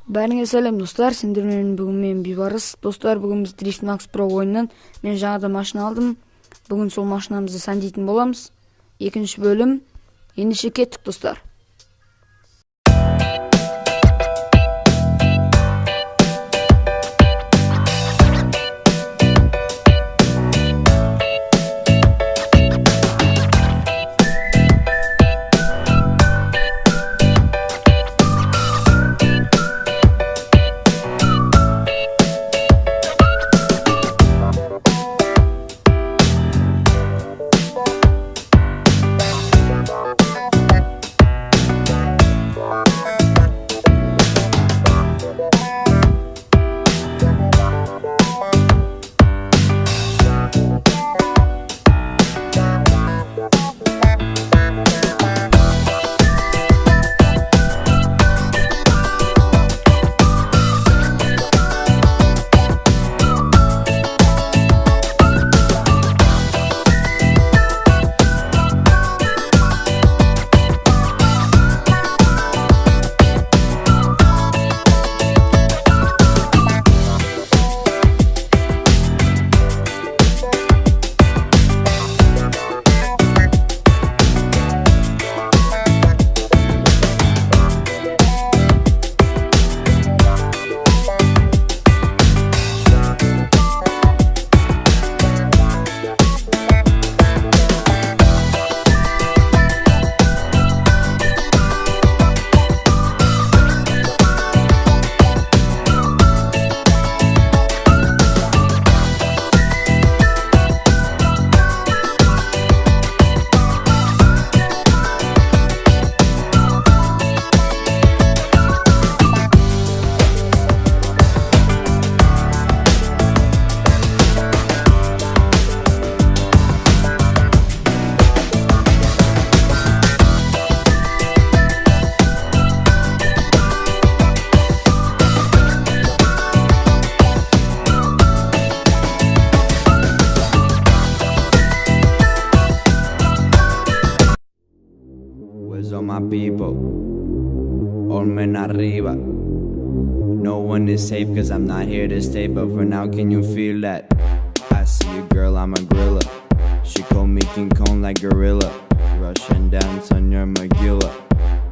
Бәріңе сәлем достар, сендер менен бүгін мен Бейбарыс. Достар, бүгін біз Drift Max Pro ойынынан мен жаңада машина алдым. Бүгін сол машинамызды сәндейтін боламыз. Екінші бөлім. Ендеше кеттік достар. Where's all my people? All men arriba. No one is safe cause I'm not here to stay, but for now can you feel that? I see you girl, I'm a gorilla. She called me King Kong like gorilla. Russian dance on your Magilla.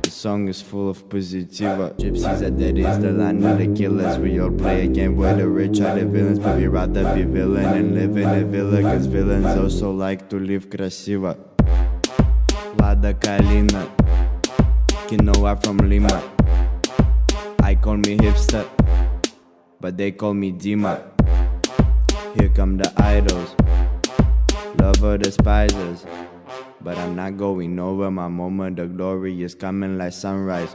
The song is full of positiva. Gypsies are dead is the land of the killers. We all play a game where the rich are the villains, but we rather be villain and live in a villa, cause villains also like to live красиво. Lada Kalina, Quinoa from Lima. I call me hipster, but they call me Dima. Here come the idols, lover despisers, but I'm not going over. My moment of glory is coming like sunrise.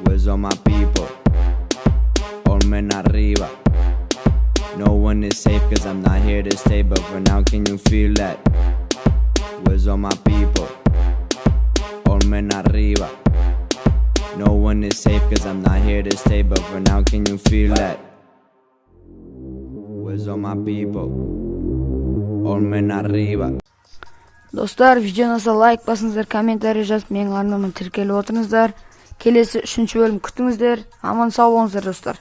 Where's all my people? All men arriba. No one is safe cause I'm not here to stay, but for now can you feel that? Where's all my people? All men arriba. No one is safe cause I'm not here to stay, but for now can you feel that? Where's all my people? All men arriba. Достар, видеоңызға лайк басыңыздар, комментарий жазып, менің арнама тіркеліп отырыңыздар. Келесі 3-ші бөлім күтіңіздер. Аман сау болыңыздар достар.